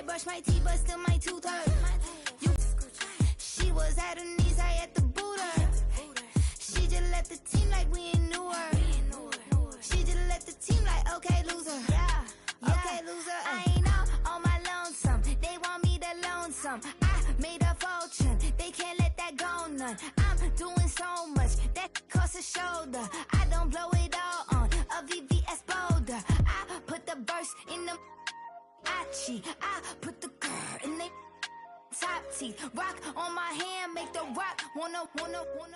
brush my teeth, but still my tooth hurt. She was at her knees, I had to boot her. She just left the team like we ain't knew her. She just left the team like, okay, loser. Yeah, okay, loser. I ain't out on my lonesome. They want me to loan some. I made a fortune. They can't let that go none. I'm doing so much that costs a shoulder. I don't blow it all on a VVS boulder. I put the verse in the I cheat. I put the girl in the top teeth. Rock on my hand, make the rock wanna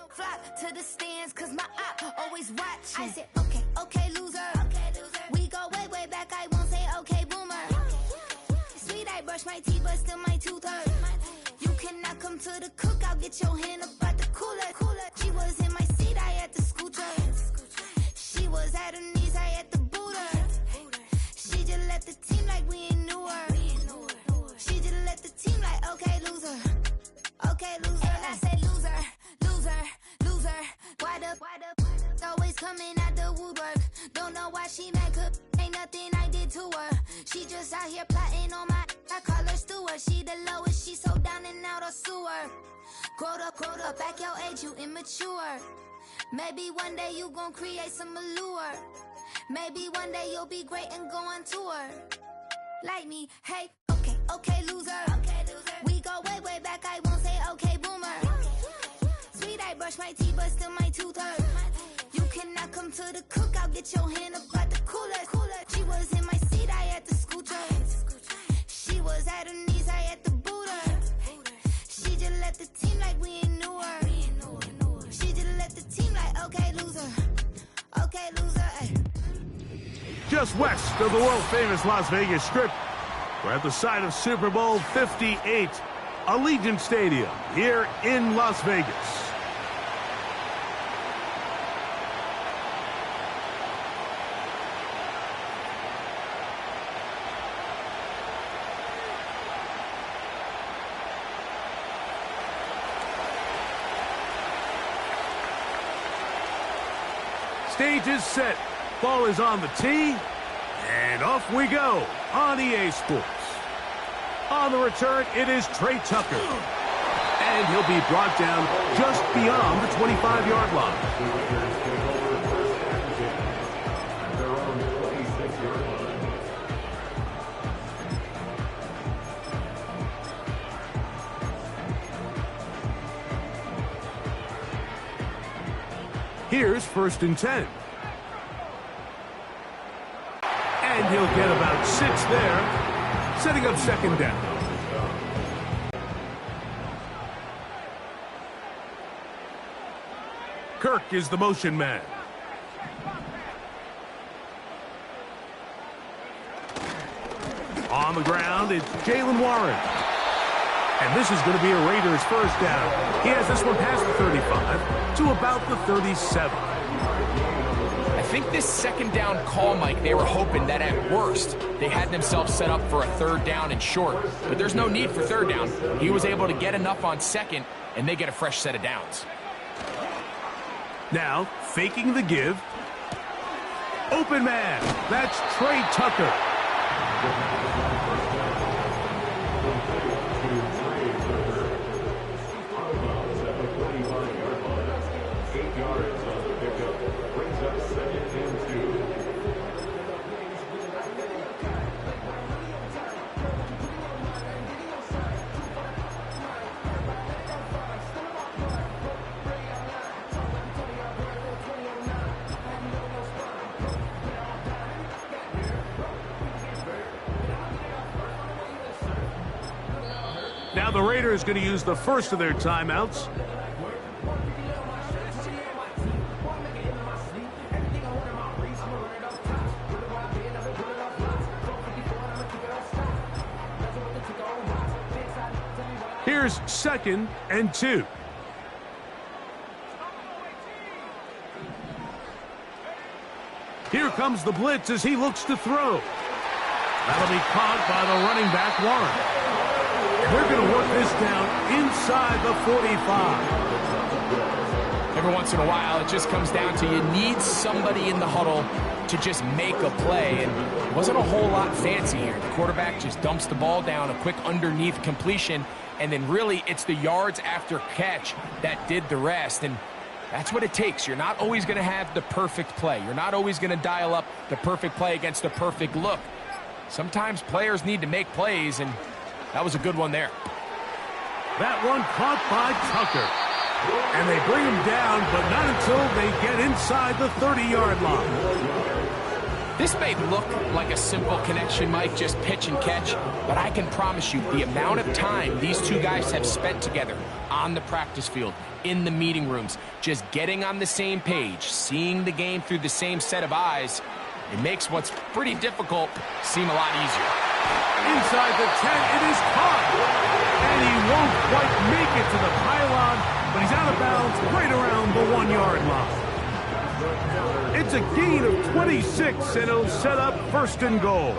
flock to the stands, cause my op always watching. I said, okay, loser. We go way back, I won't say okay, boomer. Sweet, I brush my teeth, but still my tooth hurt. You cannot come to the cookout, get your hand up out the cooler. She was in my seat, I had to scoot her. She was at her knees, I had to boot her. She just left the team like we ain't knew her. She just left the team like, okay, loser. Okay, loser. And I said, loser. Why the always coming out the woodwork? Don't know why she mad, cause ain't nothing I did to her. She just out here plotting on my, I call her steward. She the lowest, she so down and out of sewer. Growed up, back your age, you immature. Maybe one day you gon' create some allure. Maybe one day you'll be great and go on tour. Like me, hey, okay, loser. We go way back, I won't say okay, boomer. Sweet, I brush my teeth, but still my tooth hurt. You cannot come to the cookout, get your hand up out the cooler. She was in my seat, I had to scoot her. She was at her knees, I had to boot her. She just left the team like we ain't knew her. She just left the team like, okay, loser. Okay, loser, ay. Just west of the world-famous Las Vegas Strip, we're at the site of Super Bowl 58, Allegiant Stadium, here in Las Vegas. Stage is set. Ball is on the tee, and off we go on EA Sports. On the return, it is Trey Tucker. And he'll be brought down just beyond the 25-yard line. Here's 1st and 10. And he'll get about 6 there, setting up 2nd down. Kirk is the motion man. On the ground, it's Jaylen Warren. And this is going to be a Raiders 1st down. He has this one past the 35 to about the 37. I think this 2nd down call, Mike, they were hoping that at worst they had themselves set up for a 3rd down and short. But there's no need for 3rd down. He was able to get enough on 2nd, and they get a fresh set of downs. Now, faking the give. Open man. That's Trey Tucker. Now the Raiders going to use the first of their timeouts. Here's 2nd and 2. Here comes the blitz as he looks to throw. That'll be caught by the running back, Warren. They're going to work this down inside the 45. Every once in a while, it just comes down to you need somebody in the huddle to just make a play, and it wasn't a whole lot fancy here. The quarterback just dumps the ball down, a quick underneath completion, and then really it's the yards after catch that did the rest, and that's what it takes. You're not always going to have the perfect play. You're not always going to dial up the perfect play against the perfect look. Sometimes players need to make plays, and that was a good one there. That one caught by Tucker. And they bring him down, but not until they get inside the 30-yard line. This may look like a simple connection, Mike, just pitch and catch, but I can promise you the amount of time these two guys have spent together on the practice field, in the meeting rooms, just getting on the same page, seeing the game through the same set of eyes, it makes what's pretty difficult seem a lot easier. Inside the 10, it is caught. And he won't quite make it to the pylon, but he's out of bounds right around the 1-yard line. It's a gain of 26, and it'll set up first and goal.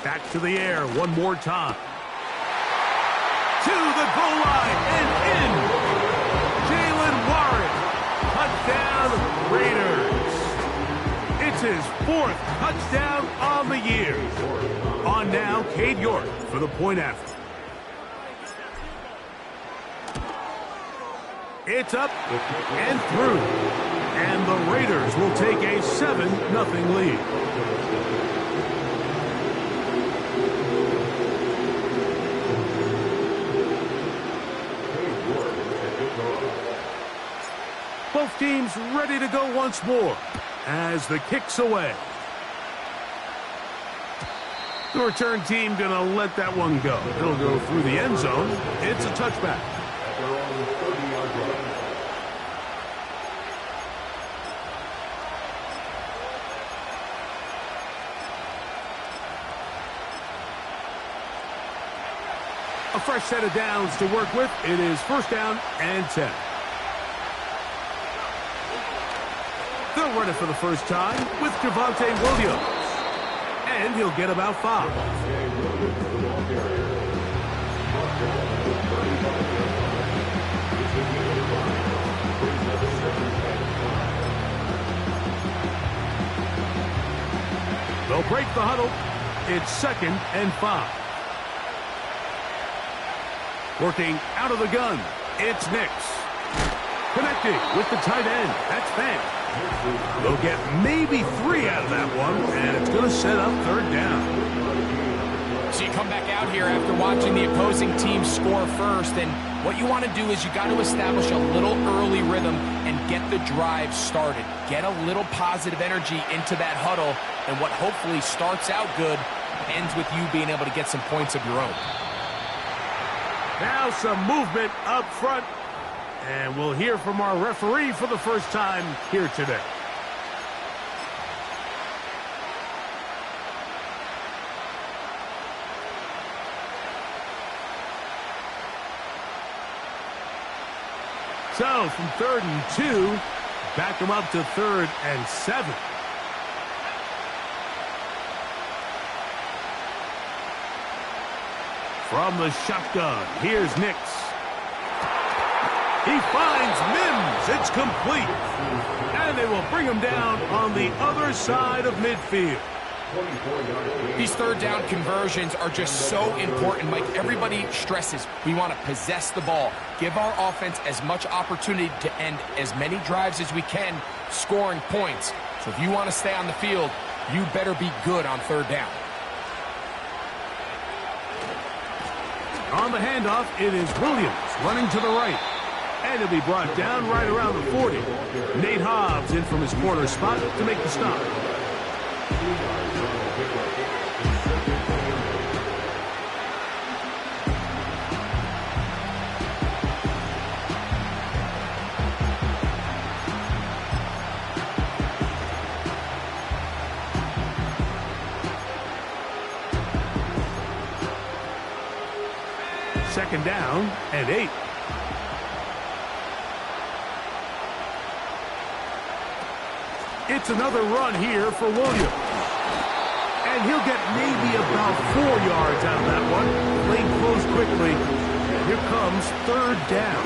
Back to the air one more time. To the goal line and in. Jaylen Warren. Touchdown, Raiders. It's his 4th touchdown on the year. On now, Cade York for the point after. It's up and through. And the Raiders will take a 7-0 lead. Both teams ready to go once more as the kick's away. The return team going to let that one go. It'll go through the end zone. It's a touchback. A fresh set of downs to work with. It is 1st down and 10. They'll run it for the first time with Javonte Williams. And he'll get about 5. They'll break the huddle. It's 2nd and 5. Working out of the gun. It's Nix. Connecting with the tight end. That's Fant. They'll get maybe 3 out of that one, and it's going to set up 3rd down. So you come back out here after watching the opposing team score first, and what you want to do is you got to establish a little early rhythm and get the drive started. Get a little positive energy into that huddle, and what hopefully starts out good ends with you being able to get some points of your own. Now some movement up front. And we'll hear from our referee for the first time here today. So from 3rd and 2, back them up to 3rd and 7. From the shotgun, here's Nix. He finds Mims. It's complete. And they will bring him down on the other side of midfield. These 3rd down conversions are just so important, Mike. Everybody stresses we want to possess the ball, give our offense as much opportunity to end as many drives as we can, scoring points. So if you want to stay on the field, you better be good on 3rd down. On the handoff, it is Williams running to the right. And he'll be brought down right around the 40. Nate Hobbs in from his corner spot to make the stop. Second down and 8. It's another run here for Williams. And he'll get maybe about 4 yards out of that one. Lane closed quickly. Here comes third down.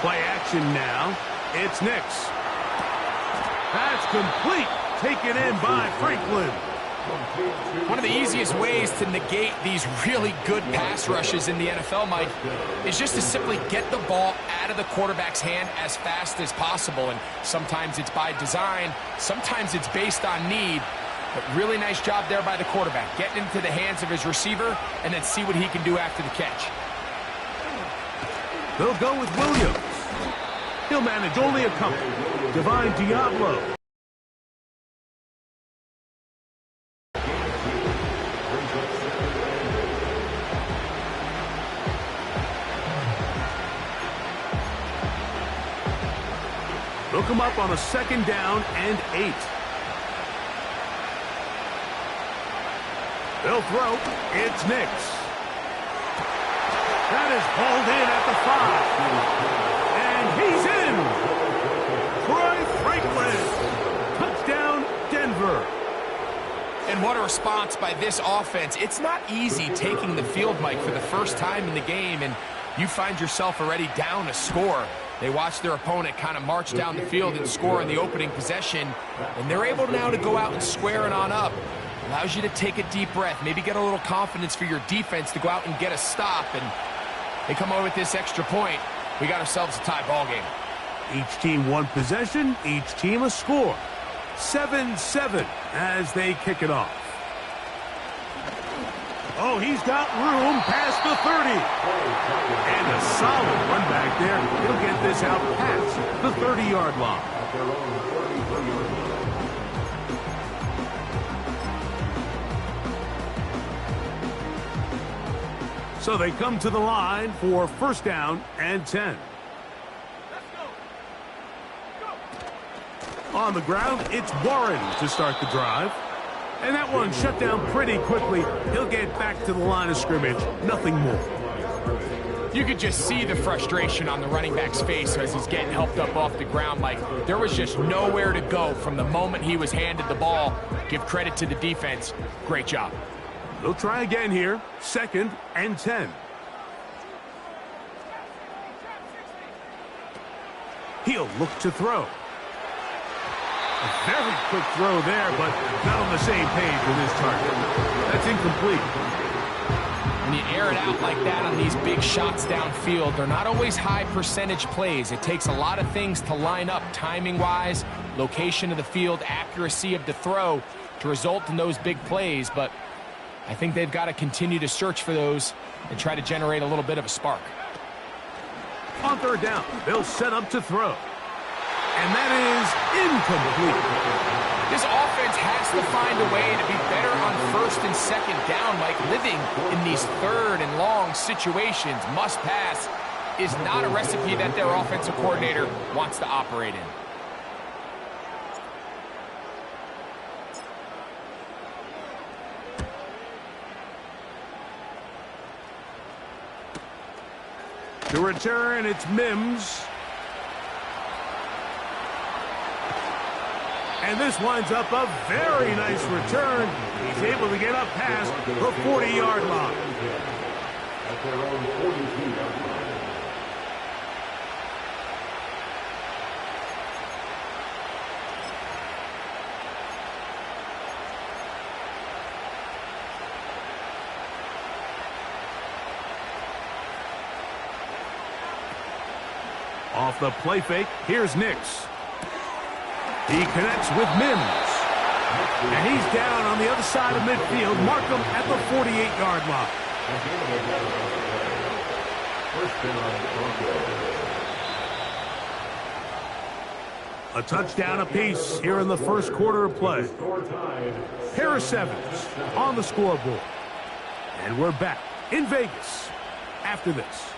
Play action now. It's Nix. That's complete. Taken in by Franklin. One of the easiest ways to negate these really good pass rushes in the NFL, Mike, is just to simply get the ball out of the quarterback's hand as fast as possible. And sometimes it's by design, sometimes it's based on need. But really nice job there by the quarterback, getting into the hands of his receiver and then see what he can do after the catch. They'll go with Williams. He'll manage only a couple. Divine Diablo. They'll come up on a second down and 8. They'll throw. It's Nix. That is hauled in at the 5. And he's in. Troy Franklin. Touchdown, Denver. And what a response by this offense. It's not easy taking the field, Mike, for the first time in the game, and you find yourself already down a score. They watch their opponent kind of march down the field and score in the opening possession, and they're able now to go out and square it on up. Allows you to take a deep breath, maybe get a little confidence for your defense to go out and get a stop, and they come away with this extra point. We got ourselves a tie ball game. Each team one possession, each team a score. 7-7 as they kick it off. Oh, he's got room past the 30. And a solid run back there. He'll get this out past the 30-yard line. So they come to the line for first down and 10. On the ground, it's Warren to start the drive. And that one shut down pretty quickly. He'll get back to the line of scrimmage. Nothing more. You could just see the frustration on the running back's face as he's getting helped up off the ground, Mike. There was just nowhere to go from the moment he was handed the ball. Give credit to the defense. Great job. They'll try again here. Second and 10. He'll look to throw. A very quick throw there, but not on the same page with his target. That's incomplete. When you air it out like that on these big shots downfield, they're not always high percentage plays. It takes a lot of things to line up timing-wise, location of the field, accuracy of the throw to result in those big plays, but I think they've got to continue to search for those and try to generate a little bit of a spark. On third down, they'll set up to throw. And that is incomplete. This offense has to find a way to be better on first and second down, like living in these third and long situations. Must pass is not a recipe that their offensive coordinator wants to operate in. To return, it's Mims. And this winds up a very nice return. He's able to get up past the 40-yard line. At their own 42-yard line. Off the play fake, here's Nix. He connects with Mims. And he's down on the other side of midfield. Mark him at the 48-yard line. A touchdown apiece here in the first quarter of play. Harris Evans on the scoreboard. And we're back in Vegas after this.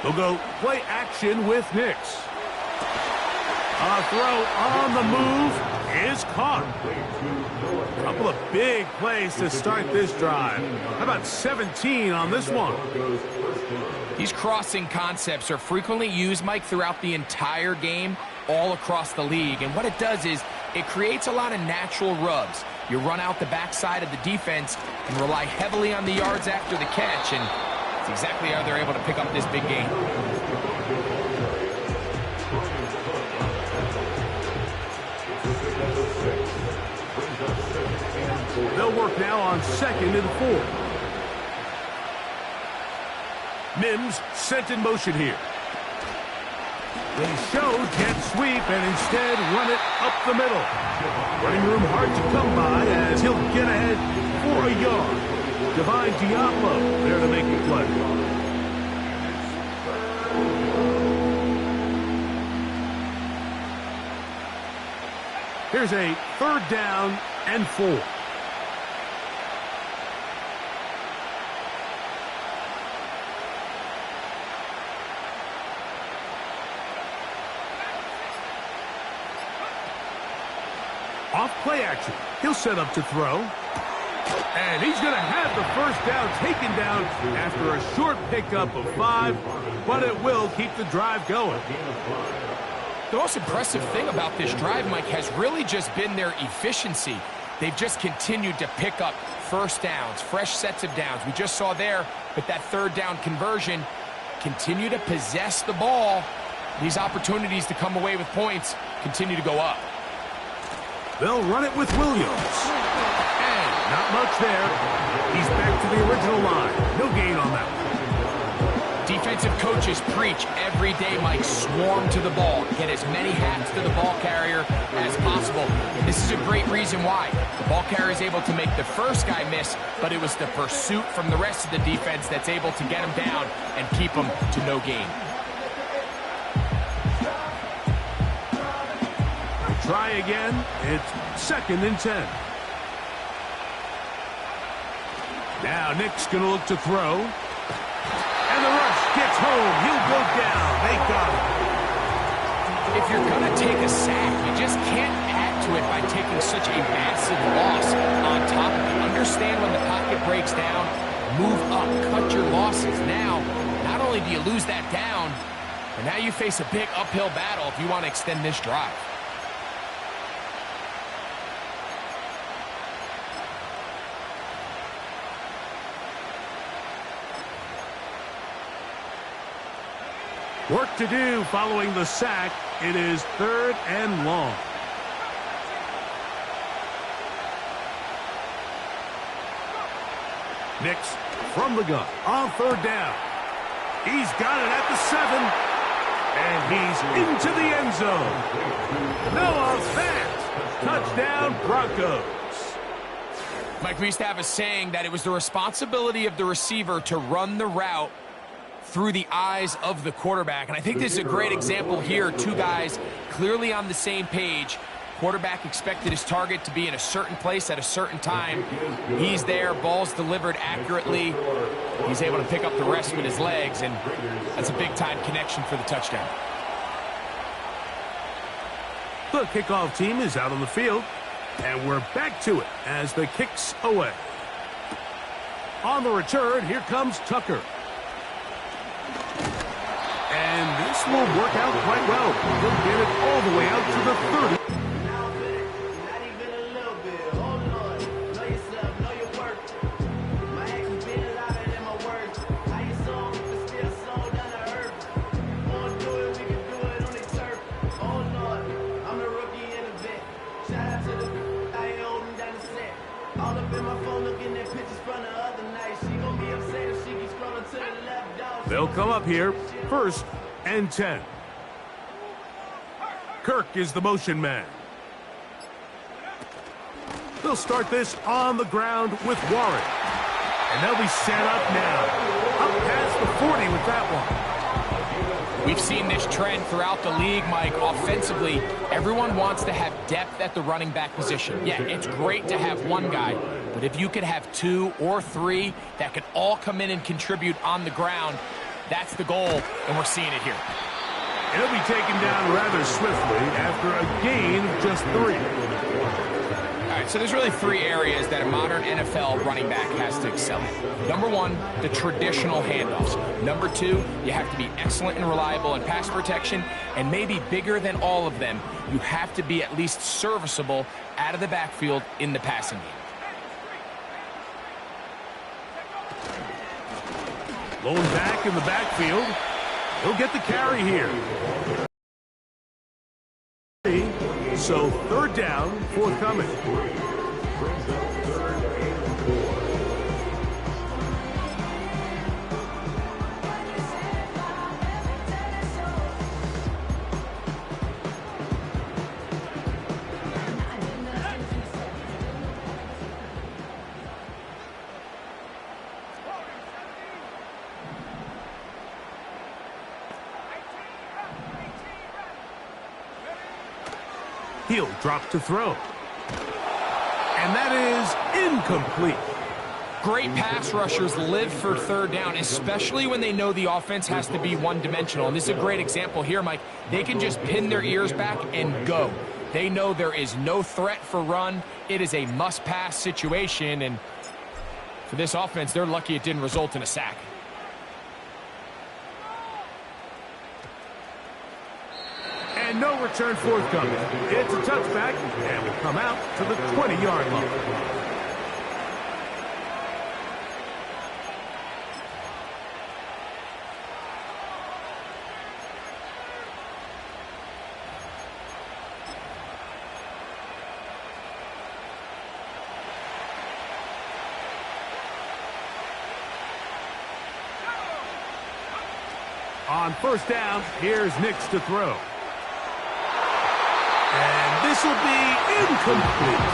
They'll go play action with Nix. A throw on the move is caught. A couple of big plays to start this drive. How about 17 on this one? These crossing concepts are frequently used, Mike, throughout the entire game, all across the league. And what it does is it creates a lot of natural rubs. You run out the backside of the defense and rely heavily on the yards after the catch, and it's exactly how they're able to pick up this big gain. They'll work now on 2nd and 4. Mims sent in motion here. They show jet sweep and instead run it up the middle. Running room hard to come by as he'll get ahead for a yard. Divine Diablo there to make the play. Here's a 3rd down and 4. Off play action. He'll set up to throw. And he's going to have the 1st down taken down after a short pickup of 5, but it will keep the drive going. The most impressive thing about this drive, Mike, has really just been their efficiency. They've just continued to pick up 1st downs, fresh sets of downs. We just saw there with that 3rd down conversion, continue to possess the ball. These opportunities to come away with points continue to go up. They'll run it with Williams. And not much there. He's back to the original line. No gain on that one. Defensive coaches preach every day, Mike, swarm to the ball. Get as many hats to the ball carrier as possible. And this is a great reason why. The ball carrier is able to make the first guy miss, but it was the pursuit from the rest of the defense that's able to get him down and keep him to no gain. Try again. It's 2nd and 10. Now Nick's going to look to throw. And the rush gets home. He'll go down. They got him. If you're going to take a sack, you just can't add to it by taking such a massive loss on top of it. Understand when the pocket breaks down, move up, cut your losses. Now, not only do you lose that down, but now you face a big uphill battle if you want to extend this drive. Work to do following the sack. It is 3rd and long. Nix from the gun on 3rd down. He's got it at the 7. And he's into the end zone. Noah Fant. Touchdown, Broncos. Mike, we used to have a saying that it was the responsibility of the receiver to run the route through the eyes of the quarterback. And I think this is a great example here. 2 guys clearly on the same page. Quarterback expected his target to be in a certain place at a certain time. He's there, ball's delivered accurately. He's able to pick up the rest with his legs, and that's a big-time connection for the touchdown. The kickoff team is out on the field, and we're back to it as the kick's away. On the return, here comes Tucker. And this will work out quite well. He'll get it all the way out to the 30. They'll come up here, 1st and 10. Kirk is the motion man. They'll start this on the ground with Warren. And they'll be set up now. Up past the 40 with that one. We've seen this trend throughout the league, Mike. Offensively, everyone wants to have depth at the running back position. Yeah, it's great to have one guy, but if you could have 2 or 3 that could all come in and contribute on the ground, That's the goal, and we're seeing it here. He'll be taken down rather swiftly after a gain of just 3. All right, so there's really 3 areas that a modern NFL running back has to excel in. Number 1, the traditional handoffs. Number 2, you have to be excellent and reliable in pass protection, and maybe bigger than all of them, you have to be at least serviceable out of the backfield in the passing game. Lone back in the backfield. He'll get the carry here. So 3rd down, forthcoming. He'll drop to throw. And that is incomplete. Great pass rushers live for 3rd down, especially when they know the offense has to be one-dimensional. And this is a great example here, Mike. They can just pin their ears back and go. They know there is no threat for run. It is a must-pass situation, and for this offense, they're lucky it didn't result in a sack. And no return forthcoming. It's a touchback, and will come out to the 20-yard line. On 1st down, here's Nix to throw. And this will be incomplete.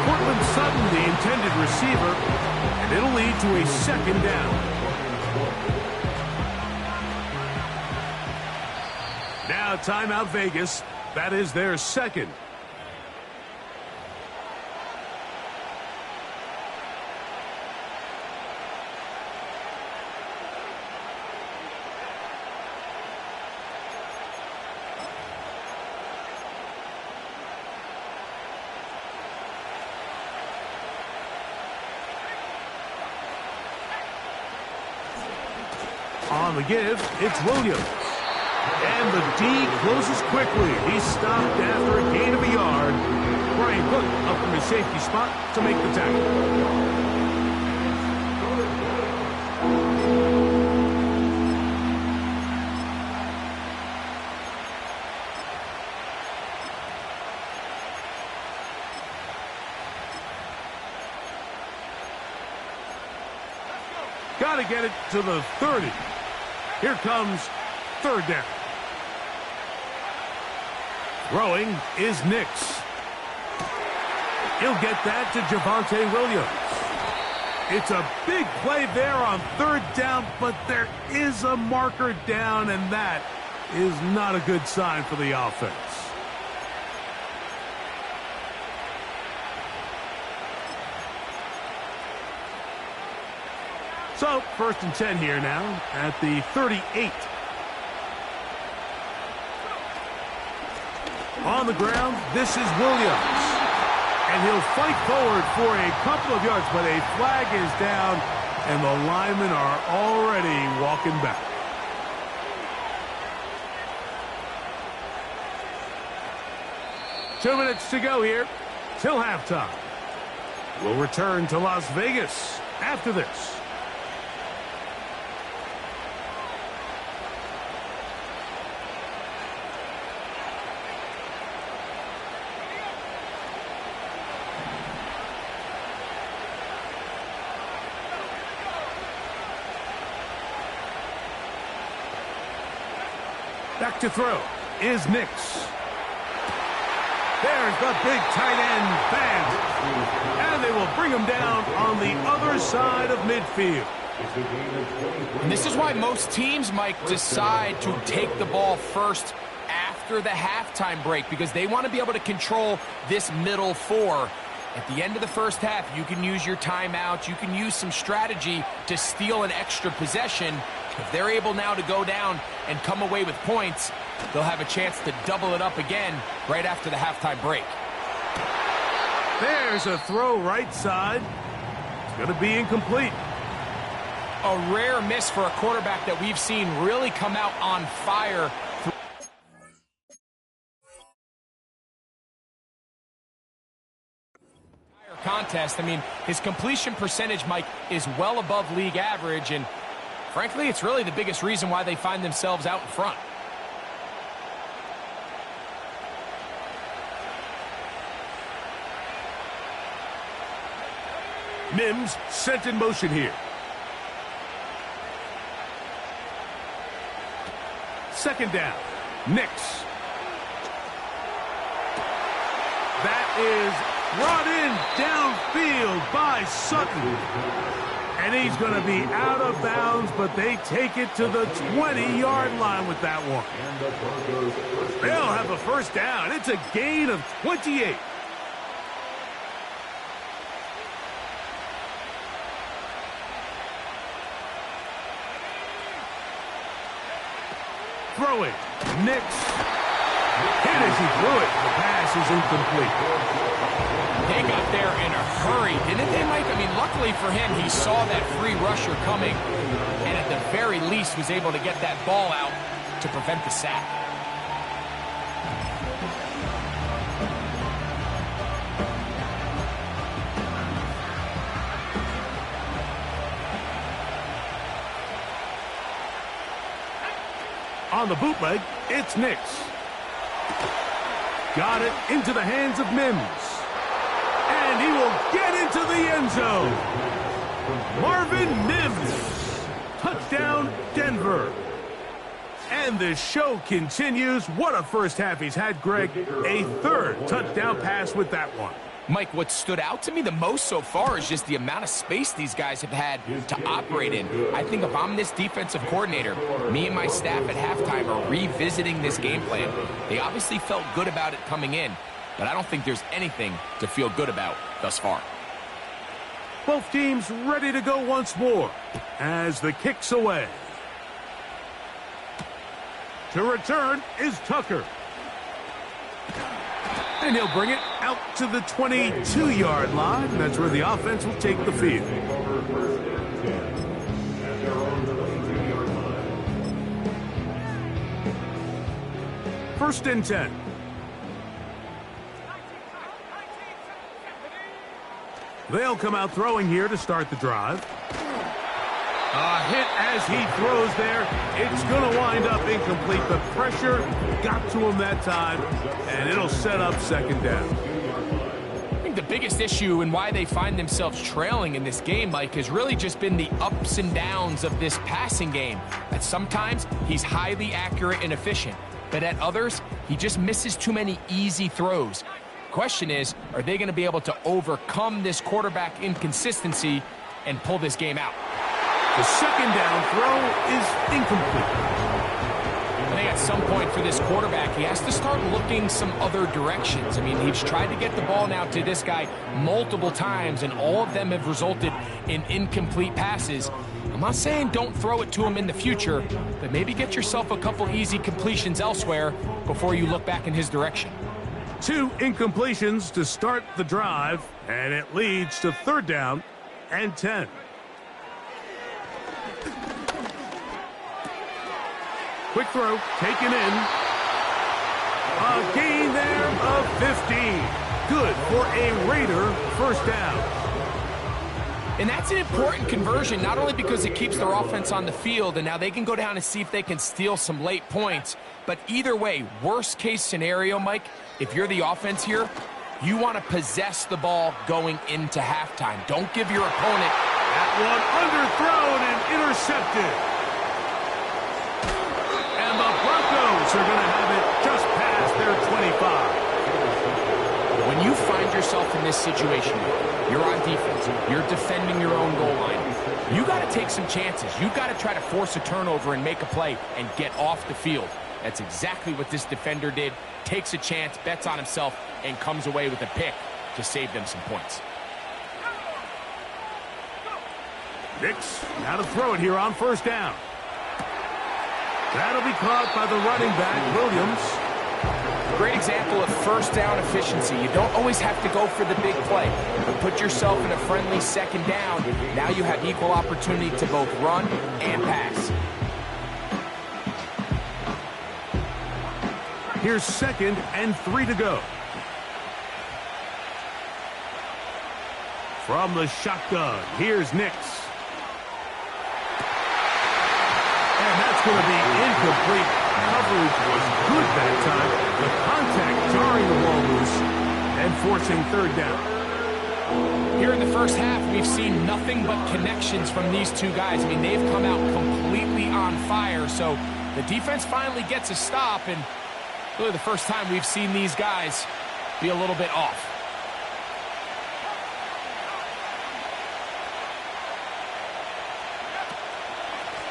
Cortland Sutton, the intended receiver, and it'll lead to a 2nd down. Now timeout Vegas. That is their 2nd. On the give, it's Williams. And the D closes quickly. He's stopped after a gain of a yard. Brian Cook up from his safety spot to make the tackle. Got to get it to the 30. Here comes 3rd down. Throwing is Nix. He'll get that to Javonte Williams. It's a big play there on 3rd down, but there is a marker down, and that is not a good sign for the offense. So, 1st and 10 here now at the 38. On the ground, this is Williams. And he'll fight forward for a couple of yards, but a flag is down, and the linemen are already walking back. Two minutes to go here till halftime. We'll return to Las Vegas after this. Back to throw is Nix. There's the big tight end, Fant. And they will bring him down on the other side of midfield. And this is why most teams, Mike, decide to take the ball first after the halftime break, because they want to be able to control this middle 4. At the end of the first half, you can use your timeout. You can use some strategy to steal an extra possession. If they're able now to go down and come away with points, they'll have a chance to double it up again right after the halftime break. There's a throw right side. It's going to be incomplete. A rare miss for a quarterback that we've seen really come out on fire. Contest. I mean, his completion percentage, Mike, is well above league average, and frankly, it's really the biggest reason why they find themselves out in front. Mims sent in motion here. Second down. Nix. That is brought in downfield by Sutton. And he's going to be out of bounds, but they take it to the 20-yard line with that one. They'll have a first down. It's a gain of 28. Throwing. Nix. Hit as he threw it. The pass is incomplete. They got there in a hurry, didn't they, Mike? I mean, luckily for him, he saw that free rusher coming, and at the very least was able to get that ball out to prevent the sack. On the bootleg, it's Nix. Got it into the hands of Mims. And he will get into the end zone. Marvin Mims. Touchdown, Denver. And the show continues. What a first half he's had, Greg. A third touchdown pass with that one. Mike, what stood out to me the most so far is just the amount of space these guys have had to operate in. I think if I'm this defensive coordinator, me and my staff at halftime are revisiting this game plan. They obviously felt good about it coming in, but I don't think there's anything to feel good about thus far. Both teams ready to go once more as the kick's away. To return is Tucker. And he'll bring it out to the 22-yard line. That's where the offense will take the field. First and 10. They'll come out throwing here to start the drive. A hit as he throws there. It's going to wind up incomplete. The pressure got to him that time, and it'll set up second down. I think the biggest issue and why they find themselves trailing in this game, Mike, has really just been the ups and downs of this passing game. That sometimes he's highly accurate and efficient, but at others, he just misses too many easy throws. Question is, are they going to be able to overcome this quarterback inconsistency and pull this game out? The second down throw is incomplete. I think at some point for this quarterback, he has to start looking some other directions. I mean, he's tried to get the ball now to this guy multiple times, and all of them have resulted in incomplete passes. I'm not saying don't throw it to him in the future, but maybe get yourself a couple easy completions elsewhere before you look back in his direction. 2 incompletions to start the drive, and it leads to third down and 10. Quick throw, taken in. A gain there of 15. Good for a Raider first down. And that's an important conversion, not only because it keeps their offense on the field, and now they can go down and see if they can steal some late points. But either way, worst case scenario, Mike, if you're the offense here, you want to possess the ball going into halftime. Don't give your opponent. That one underthrown and intercepted. And the Broncos are going to have it just past their 25. When you find yourself in this situation, you're on defense, you're defending your own goal line, you got to take some chances. You got to try to force a turnover and make a play and get off the field. That's exactly what this defender did. Takes a chance, bets on himself, and comes away with a pick to save them some points. Nix, now to throw it here on first down. That'll be caught by the running back, Williams. Great example of first down efficiency. You don't always have to go for the big play, but put yourself in a friendly second down. Now you have equal opportunity to both run and pass. Here's 2nd and 3 to go. From the shotgun, here's Nix. And that's going to be incomplete. Coverage was good that time. The contact jarring the ball loose and forcing 3rd down. Here in the first half, we've seen nothing but connections from these two guys. I mean, they've come out completely on fire, so the defense finally gets a stop, and really the first time we've seen these guys be a little bit off.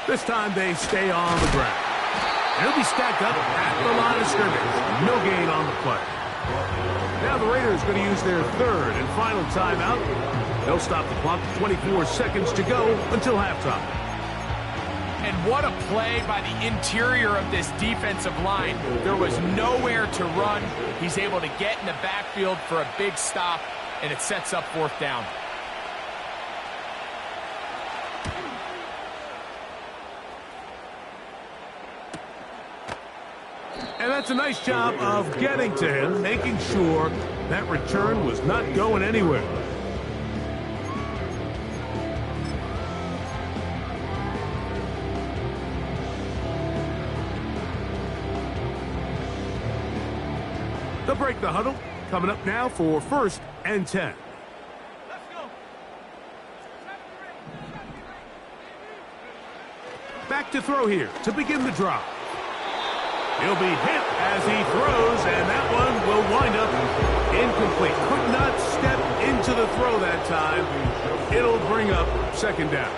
This time they stay on the ground. They'll be stacked up at the line of scrimmage. No gain on the play. Now the Raiders are going to use their 3rd and final timeout. They'll stop the clock. 24 seconds to go until halftime. And what a play by the interior of this defensive line. There was nowhere to run. He's able to get in the backfield for a big stop, and it sets up 4th down. And that's a nice job of getting to him, making sure that return was not going anywhere. They'll break the huddle. Coming up now for 1st and 10. Let's go. Back to throw here to begin the drive. He'll be hit as he throws, and that one will wind up incomplete. Could not step into the throw that time. It'll bring up 2nd down.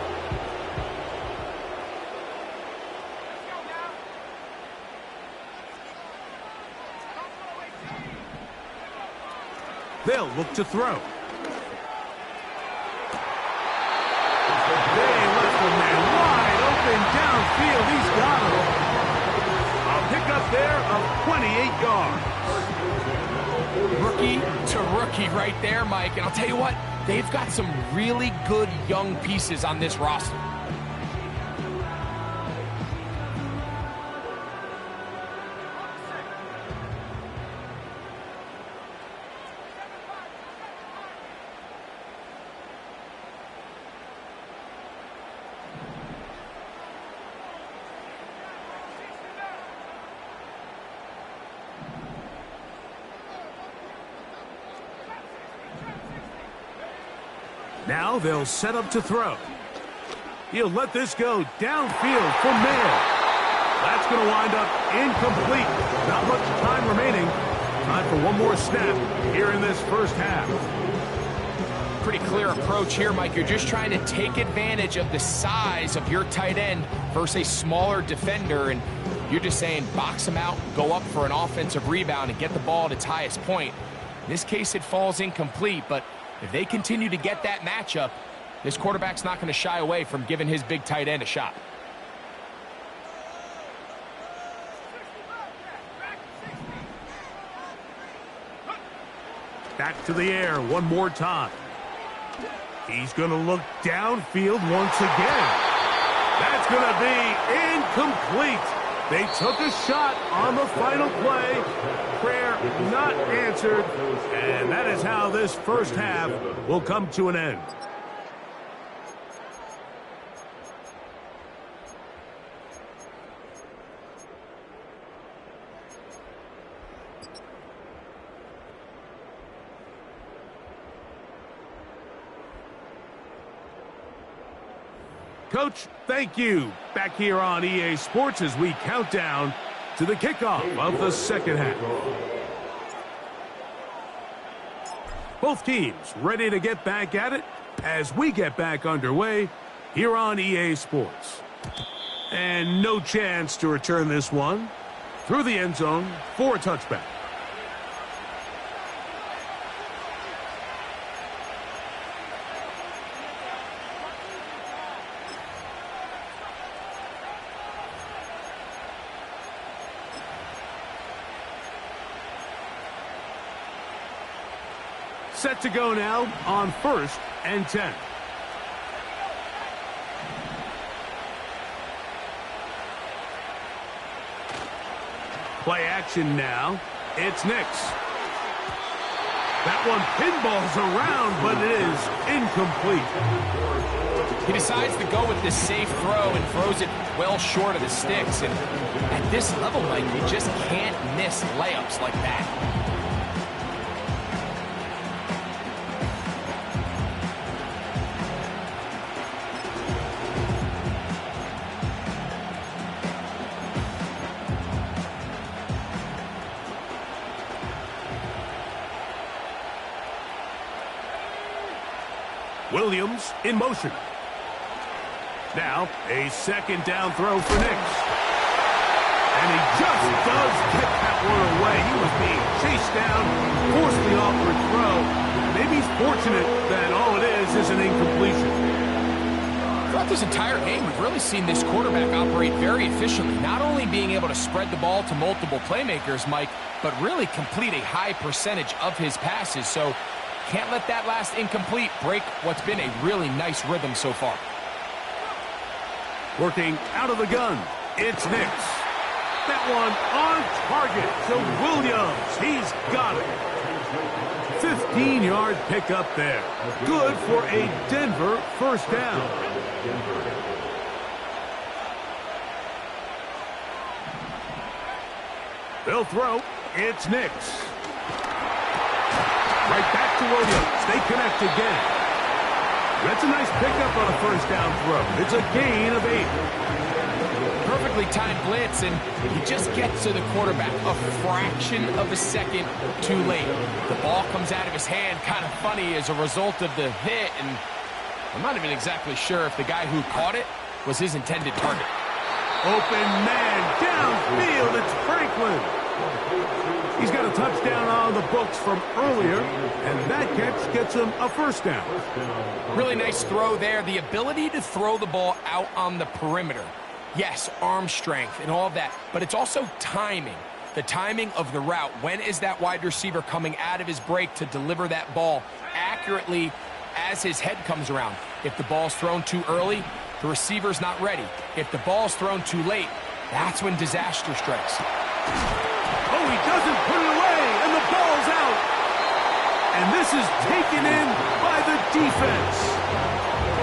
They'll look to throw. They left the man wide open downfield. He's got him. A pickup there of 28 yards. Rookie to rookie right there, Mike. And I'll tell you what, they've got some really good young pieces on this roster. Now they'll set up to throw. He'll let this go downfield for Mayer. That's going to wind up incomplete. Not much time remaining. Time for one more snap here in this first half. Pretty clear approach here, Mike. You're just trying to take advantage of the size of your tight end versus a smaller defender, and you're just saying box him out, go up for an offensive rebound, and get the ball at its highest point. In this case, it falls incomplete, but if they continue to get that matchup, this quarterback's not going to shy away from giving his big tight end a shot. Back to the air one more time. He's going to look downfield once again. That's going to be incomplete. They took a shot on the final play. Prayer not answered. And that is how this first half will come to an end. Coach, thank you. Back here on EA Sports as we count down to the kickoff of the second half. Both teams ready to get back at it as we get back underway here on EA Sports. And no chance to return this one through the end zone for a touchback. Set to go now on 1st and 10. Play action now. It's Nix. That one pinballs around, but it is incomplete. He decides to go with this safe throw and throws it well short of the sticks. And at this level, Mike, you just can't miss layups like that. Williams in motion. Now, a second down throw for Nix. And he just does get that one away. He was being chased down, forced the awkward throw. Maybe he's fortunate that all it is an incompletion. Throughout this entire game, we've really seen this quarterback operate very efficiently, not only being able to spread the ball to multiple playmakers, Mike, but really complete a high percentage of his passes. So can't let that last incomplete break what's been a really nice rhythm so far. Working out of the gun, it's Nix. That one on target to Williams. He's got it. 15-yard pickup there. Good for a Denver first down. They'll throw. It's Nix. Right back to Williams. They connect again. That's a nice pickup on a first down throw. It's a gain of 8. Perfectly timed blitz, and he just gets to the quarterback a fraction of a second too late. The ball comes out of his hand kind of funny as a result of the hit, and I'm not even exactly sure if the guy who caught it was his intended target. Open man downfield. It's Franklin. He's got a touchdown on the books from earlier, and that catch gets him a first down. Really nice throw there. The ability to throw the ball out on the perimeter. Yes, arm strength and all of that, but it's also timing. The timing of the route. When is that wide receiver coming out of his break to deliver that ball accurately as his head comes around? If the ball's thrown too early, the receiver's not ready. If the ball's thrown too late, that's when disaster strikes. Oh, he doesn't put it away, and the ball's out. And this is taken in by the defense.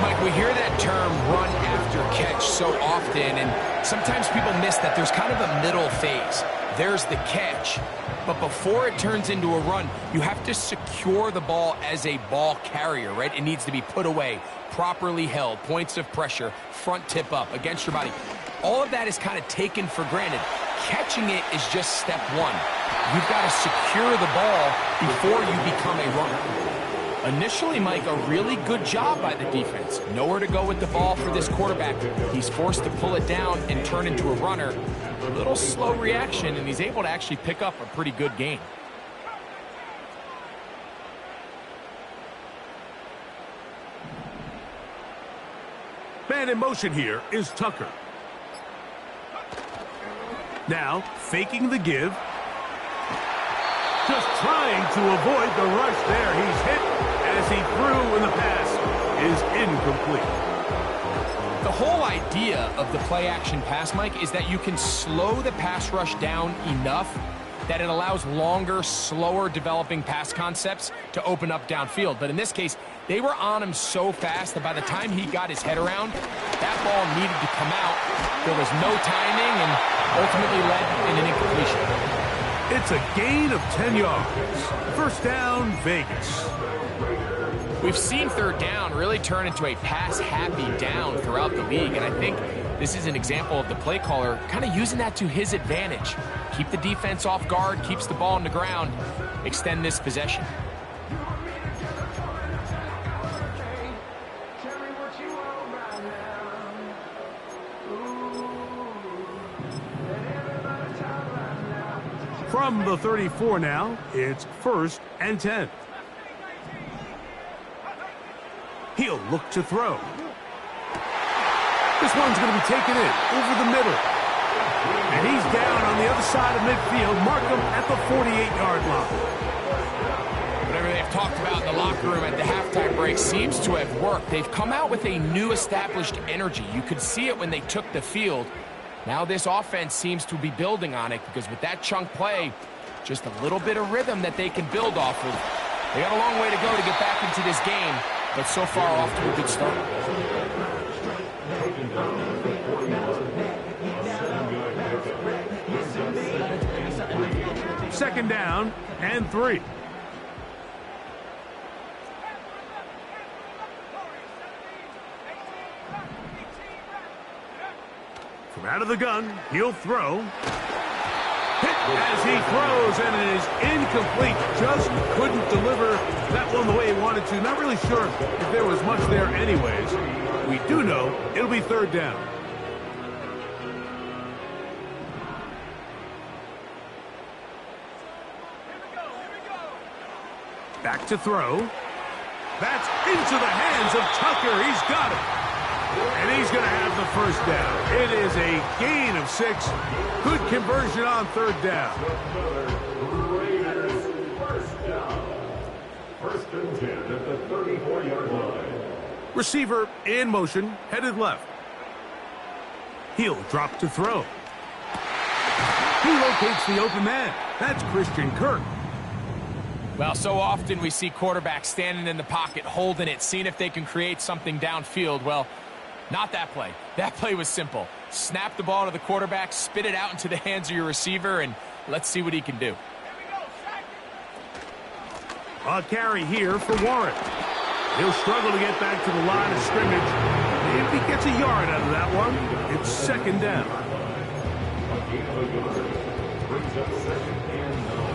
Mike, we hear that term run after catch so often, and sometimes people miss that there's kind of a middle phase. There's the catch, but before it turns into a run, you have to secure the ball as a ball carrier, right? It needs to be put away, properly held, points of pressure, front tip up against your body. All of that is kind of taken for granted. Catching it is just step one. You've got to secure the ball before you become a runner. Initially, Mike, a really good job by the defense. Nowhere to go with the ball for this quarterback. He's forced to pull it down and turn into a runner. A little slow reaction, and he's able to actually pick up a pretty good gain. Man in motion here is Tucker. Now, faking the give. Just trying to avoid the rush there. He's hit as he threw, and the pass is incomplete. The whole idea of the play-action pass, Mike, is that you can slow the pass rush down enough that it allows longer, slower developing pass concepts to open up downfield. But in this case, they were on him so fast that by the time he got his head around, that ball needed to come out. There was no timing and ultimately led in an incompletion. It's a gain of 10 yards. First down, Vegas. We've seen third down really turn into a pass-happy down throughout the league, and I think this is an example of the play caller kind of using that to his advantage. Keep the defense off guard, keeps the ball on the ground, extend this possession. From the 34 now, it's 1st and 10. He'll look to throw. This one's going to be taken in over the middle. And he's down on the other side of midfield. Mark him at the 48-yard line. Whatever they've talked about in the locker room at the halftime break seems to have worked. They've come out with a new established energy. You could see it when they took the field. Now this offense seems to be building on it because with that chunk play, just a little bit of rhythm that they can build off of. They got a long way to go to get back into this game, but so far off to a good start. Second down and 3. From out of the gun, he'll throw. Hit as he throws, and it is incomplete. Just couldn't deliver that one the way he wanted to. Not really sure if there was much there anyways. We do know it'll be third down. Back to throw. That's into the hands of Tucker. He's got it. And he's going to have the first down. It is a gain of 6. Good conversion on third down. First and 10 at the 34-yard line. Receiver in motion, headed left. He'll drop to throw. He locates the open man. That's Christian Kirk. Well, so often we see quarterbacks standing in the pocket, holding it, seeing if they can create something downfield. Well, not that play. That play was simple. Snap the ball to the quarterback, spit it out into the hands of your receiver, and let's see what he can do. A carry here for Warren. He'll struggle to get back to the line of scrimmage. If he gets a yard out of that one, it's second down. Brings up second and 9.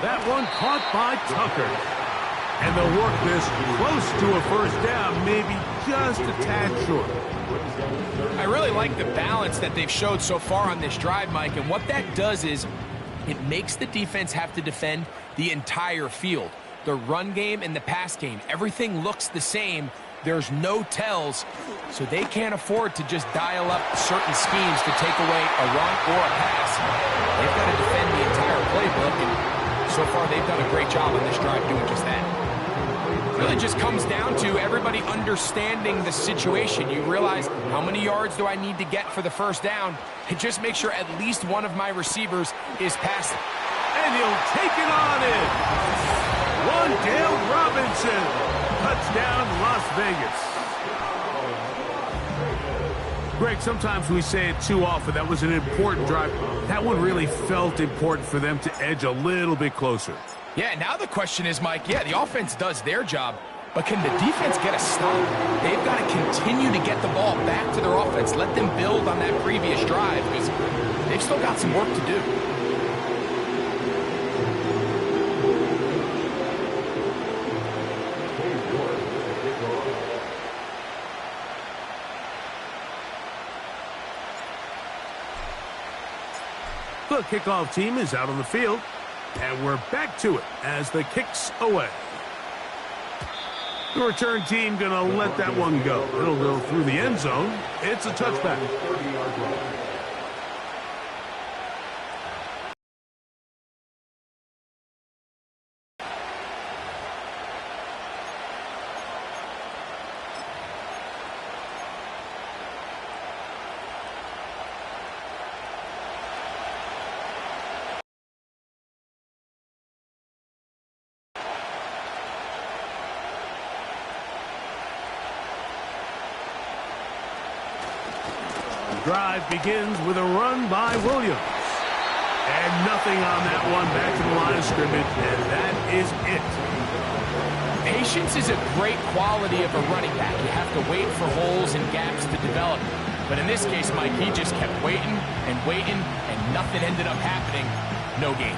That one caught by Tucker. And they'll work this close to a first down, maybe just a tad short. I really like the balance that they've showed so far on this drive, Mike, and what that does is it makes the defense have to defend the entire field. The run game and the pass game, everything looks the same. There's no tells, so they can't afford to just dial up certain schemes to take away a run or a pass. They've got to defend the entire playbook, and so far they've done a great job on this drive doing just that. It really just comes down to everybody understanding the situation. You realize, how many yards do I need to get for the first down? And just make sure at least one of my receivers is passing. And he'll take it on in. Wan'Dale Robinson. Touchdown, Las Vegas. Greg, sometimes we say it too often. That was an important drive. That one really felt important for them to edge a little bit closer. Yeah, now the question is, Mike, yeah, the offense does their job, but can the defense get a stop? They've got to continue to get the ball back to their offense. Let them build on that previous drive because they've still got some work to do. The kickoff team is out on the field, and we're back to it as the kick's away. The return team going to let that one go. It'll go through the end zone. It's a touchback. Drive begins with a run by Williams. And nothing on that one, back to the line of scrimmage, and that is it. Patience is a great quality of a running back. You have to wait for holes and gaps to develop. But in this case, Mike, he just kept waiting, and nothing ended up happening. No gain.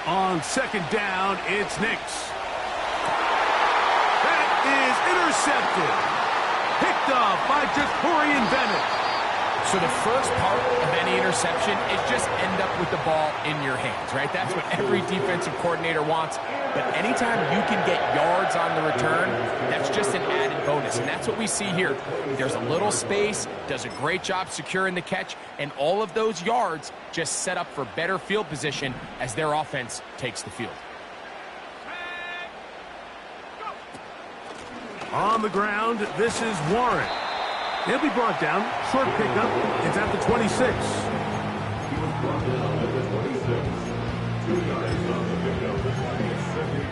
On second down, it's Nix. That is intercepted. Picked off by Jacorian Bennett. So the first part of any interception is just end up with the ball in your hands, right? That's what every defensive coordinator wants. But anytime you can get yards on the return, that's just an added bonus. And that's what we see here. There's a little space, does a great job securing the catch, and all of those yards just set up for better field position as their offense takes the field. On the ground, this is Warren. He'll be brought down. Short pickup. It's at the 26. He was brought down at the 26. 2 yards on the pickup. It's second and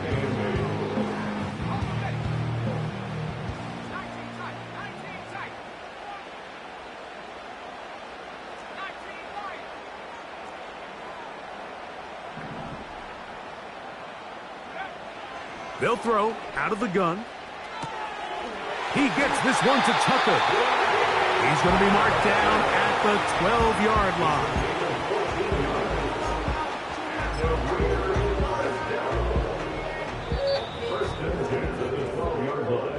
8. They'll throw out of the gun. He gets this one to Tucker. He's going to be marked down at the 12-yard line.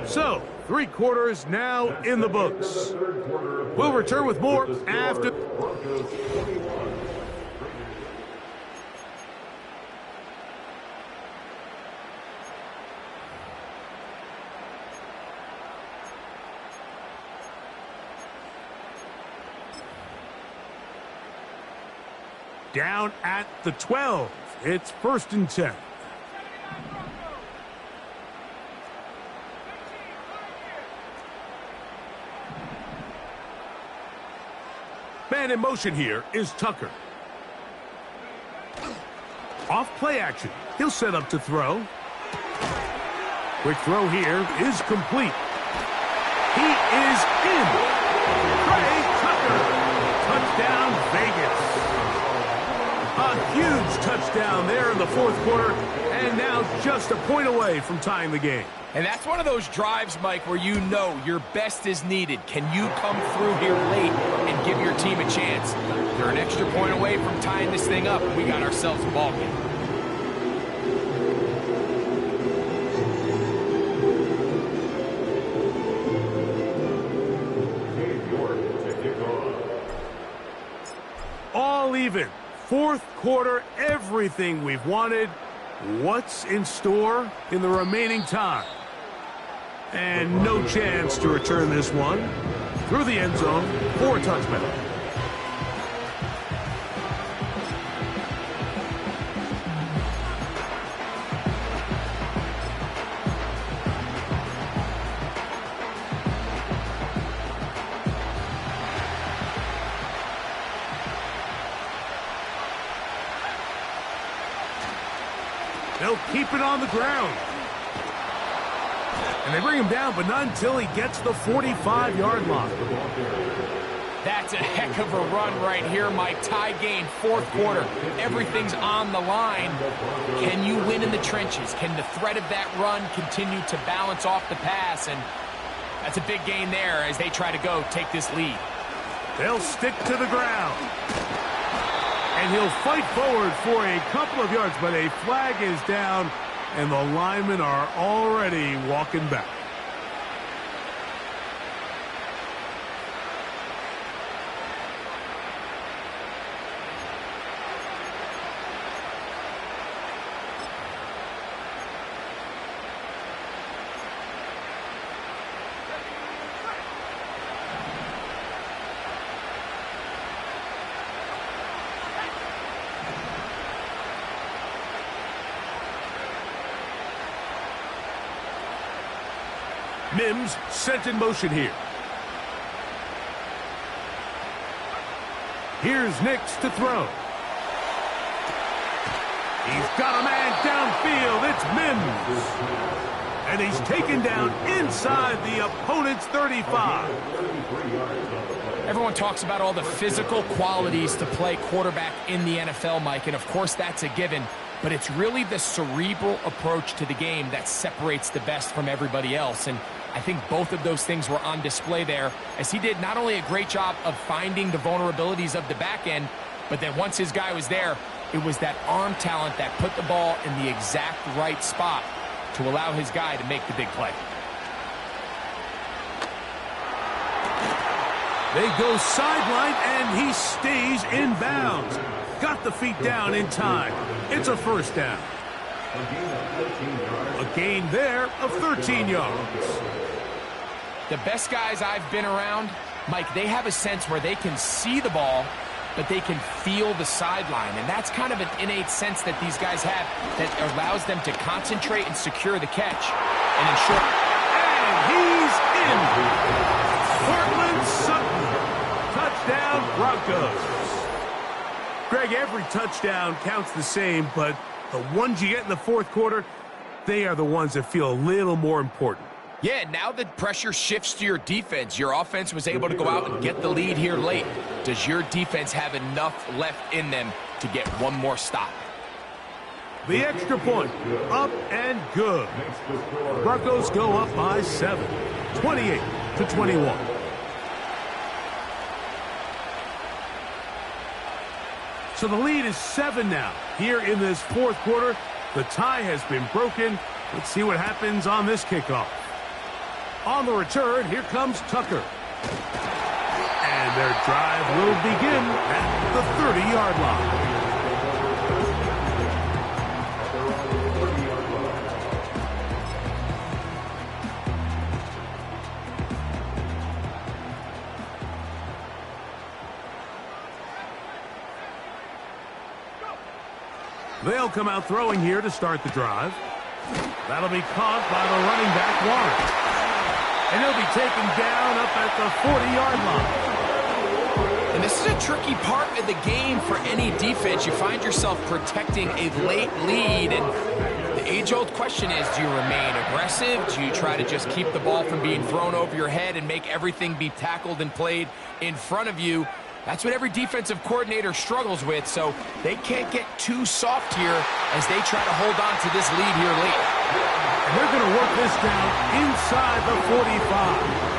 So, 3 quarters now in the books. We'll return with more after... Down at the 12. It's 1st and 10. Man in motion here is Tucker. Off play action. He'll set up to throw. Quick throw here is complete. He is in. Trey Tucker. Touchdown, Vegas. A huge touchdown there in the 4th quarter, and now just a point away from tying the game. And that's one of those drives, Mike, where you know your best is needed. Can you come through here late and give your team a chance? They're an extra point away from tying this thing up. We got ourselves a ball game. All even. 4th quarter, everything we've wanted. What's in store in the remaining time? And no chance to return this one. Through the end zone for a touchback. They'll keep it on the ground. And they bring him down, but not until he gets the 45-yard line. That's a heck of a run right here, Mike. Tie game, 4th quarter. Everything's on the line. Can you win in the trenches? Can the threat of that run continue to balance off the pass? And that's a big gain there as they try to go take this lead. They'll stick to the ground. And he'll fight forward for a couple of yards, but a flag is down, and the linemen are already walking back. Mims sent in motion here. Here's Nix to throw. He's got a man downfield. It's Mims. And he's taken down inside the opponent's 35. Everyone talks about all the physical qualities to play quarterback in the NFL, Mike, and of course that's a given. But it's really the cerebral approach to the game that separates the best from everybody else. And I think both of those things were on display there, as he did not only a great job of finding the vulnerabilities of the back end, but then once his guy was there, it was that arm talent that put the ball in the exact right spot to allow his guy to make the big play. They go sideline, and he stays in bounds. Got the feet down in time. It's a first down. A gain there of 13 yards. The best guys I've been around, Mike, they have a sense where they can see the ball, but they can feel the sideline. And that's kind of an innate sense that these guys have that allows them to concentrate and secure the catch. And ensure. And he's in. Cortland Sutton. Touchdown, Broncos. Greg, every touchdown counts the same, but the ones you get in the fourth quarter, they are the ones that feel a little more important. Yeah, now the pressure shifts to your defense. Your offense was able to go out and get the lead here late. Does your defense have enough left in them to get one more stop? The extra point, up and good. Broncos go up by 7, 28-21. So the lead is 7 now. Here in this fourth quarter, the tie has been broken. Let's see what happens on this kickoff. On the return, here comes Tucker. And their drive will begin at the 30-yard line. They'll come out throwing here to start the drive. That'll be caught by the running back, Warren. And he'll be taken down up at the 40-yard line. And this is a tricky part of the game for any defense. You find yourself protecting a late lead, and the age-old question is, do you remain aggressive? Do you try to just keep the ball from being thrown over your head and make everything be tackled and played in front of you? That's what every defensive coordinator struggles with, so they can't get too soft here as they try to hold on to this lead here late. And they're going to work this down inside the 45.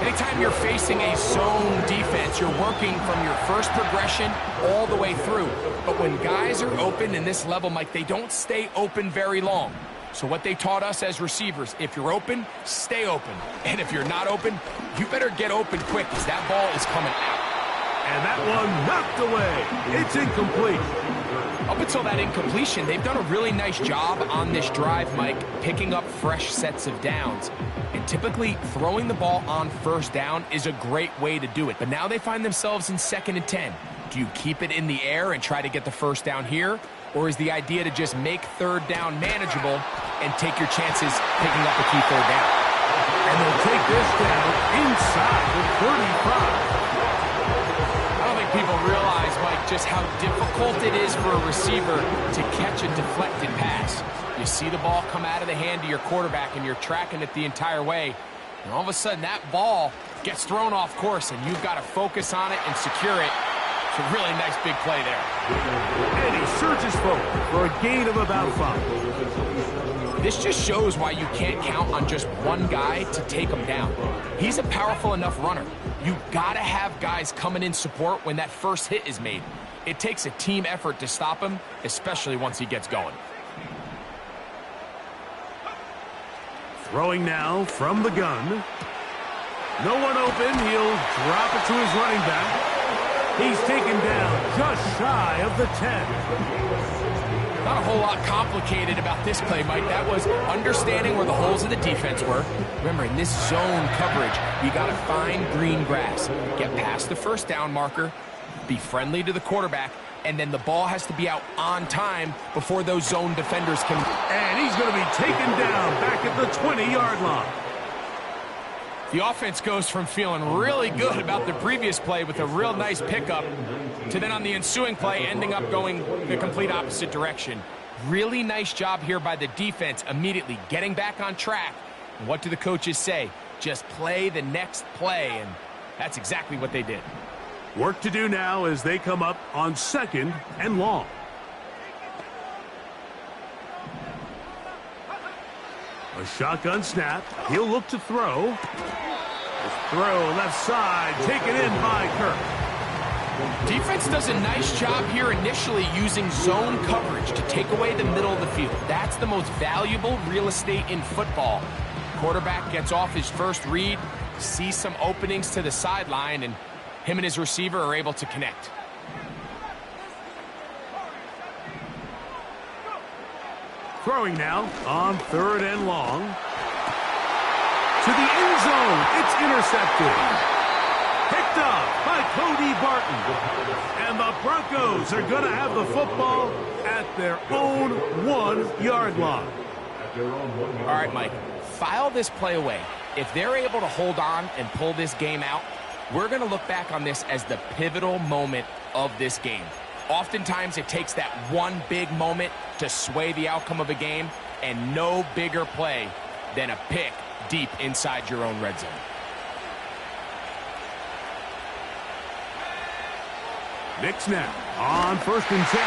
Anytime you're facing a zone defense, you're working from your first progression all the way through. But when guys are open in this level, Mike, they don't stay open very long. So what they taught us as receivers, if you're open, stay open. And if you're not open, you better get open quick because that ball is coming out. And that one knocked away. It's incomplete. Up until that incompletion, they've done a really nice job on this drive, Mike, picking up fresh sets of downs. And typically, throwing the ball on first down is a great way to do it. But now they find themselves in 2nd and 10. Do you keep it in the air and try to get the first down here? Or is the idea to just make 3rd down manageable and take your chances picking up a key 3rd down? And they'll take this down inside the 35. I don't think people realize, Mike, just how difficult it is for a receiver to catch a deflected pass. You see the ball come out of the hand of your quarterback and you're tracking it the entire way. And all of a sudden that ball gets thrown off course and you've got to focus on it and secure it. It's a really nice big play there. And he surges forward for a gain of about 5. This just shows why you can't count on just one guy to take him down. He's a powerful enough runner. You've got to have guys coming in support when that first hit is made. It takes a team effort to stop him, especially once he gets going. Throwing now from the gun. No one open. He'll drop it to his running back. He's taken down just shy of the 10. Not a whole lot complicated about this play, Mike. That was understanding where the holes of the defense were. Remember, in this zone coverage, you got to find green grass. Get past the first down marker, be friendly to the quarterback, and then the ball has to be out on time before those zone defenders can. And he's going to be taken down back at the 20-yard line. The offense goes from feeling really good about the previous play with a real nice pickup to then on the ensuing play ending up going the complete opposite direction. Really nice job here by the defense immediately getting back on track. And what do the coaches say? Just play the next play, and that's exactly what they did. Work to do now as they come up on 2nd and long. A shotgun snap. He'll look to throw. Throw left side, taken in by Kirk. Defense does a nice job here initially using zone coverage to take away the middle of the field. That's the most valuable real estate in football. Quarterback gets off his first read, sees some openings to the sideline, and him and his receiver are able to connect. Throwing now on 3rd and long. To the end zone. It's intercepted. Picked up by Cody Barton. And the Broncos are going to have the football at their own 1-yard line. All right, Mike, file this play away. If they're able to hold on and pull this game out, we're going to look back on this as the pivotal moment of this game. Oftentimes, it takes that one big moment to sway the outcome of a game, and no bigger play than a pick deep inside your own red zone. Nix now on 1st and 10.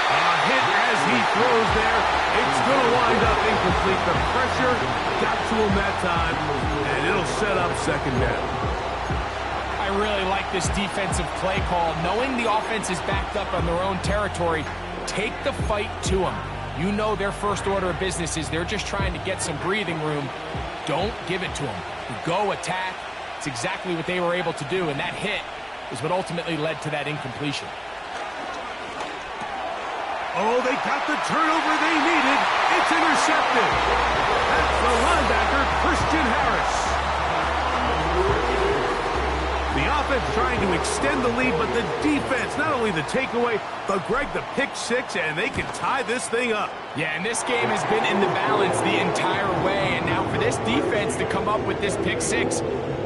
A hit as he throws there. It's going to wind up incomplete. The pressure got to him that time, and it'll set up 2nd down. I really like this defensive play call. Knowing the offense is backed up on their own territory, take the fight to them. You know their first order of business is they're just trying to get some breathing room. Don't give it to them. Go attack. It's exactly what they were able to do, and that hit is what ultimately led to that incompletion. Oh, they got the turnover they needed. It's intercepted. That's the linebacker, Christian Harris. The offense trying to extend the lead, but the defense, not only the takeaway, but Greg, the pick 6, and they can tie this thing up. Yeah, and this game has been in the balance the entire way, and now for this defense to come up with this pick 6,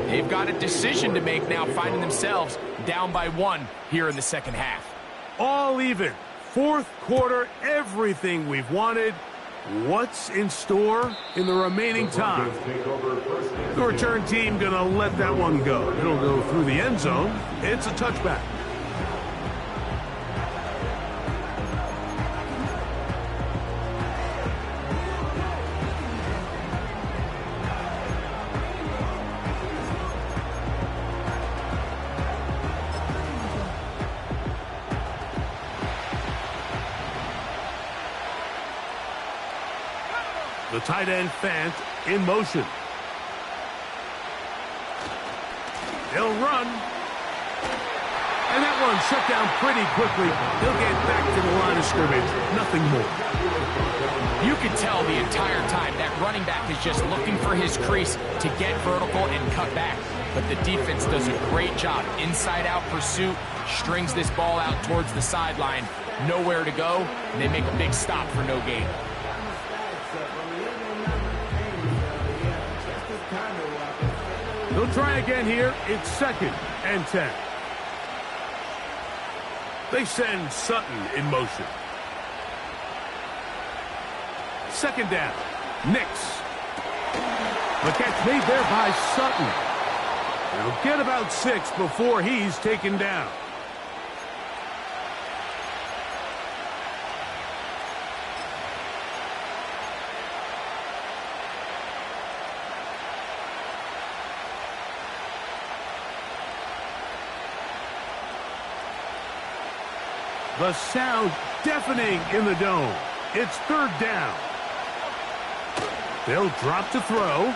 they've got a decision to make now, finding themselves down by 1 here in the 2nd half. All even. 4th quarter, everything we've wanted. What's in store in the remaining time? The return team going to let that one go. It'll go through the end zone. It's a touchback. The tight end Fant in motion. They'll run. And that one shut down pretty quickly. He'll get back to the line of scrimmage. Nothing more. You can tell the entire time that running back is just looking for his crease to get vertical and cut back. But the defense does a great job. Inside-out pursuit, strings this ball out towards the sideline. Nowhere to go, and they make a big stop for no gain. They'll try again here. It's 2nd and 10. They send Sutton in motion. 2nd down. Nix. The catch made there by Sutton. They'll get about 6 before he's taken down. The sound deafening in the dome. It's 3rd down. They'll drop to throw.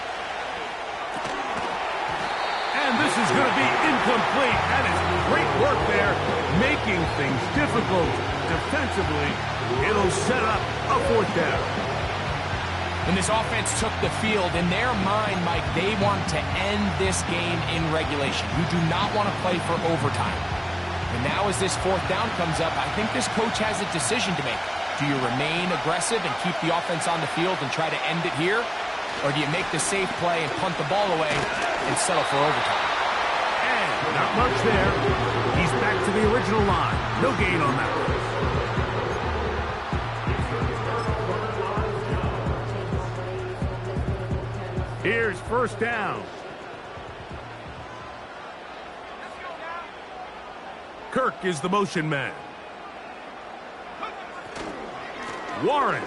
And this is going to be incomplete. That is great work there, making things difficult defensively. It'll set up a 4th down. When this offense took the field, in their mind, Mike, they want to end this game in regulation. You do not want to play for overtime. And now as this 4th down comes up, I think this coach has a decision to make. Do you remain aggressive and keep the offense on the field and try to end it here? Or do you make the safe play and punt the ball away and settle for overtime? And not much there. He's back to the original line. No gain on that one. Here's 1st down. Kirk is the motion man. Warren.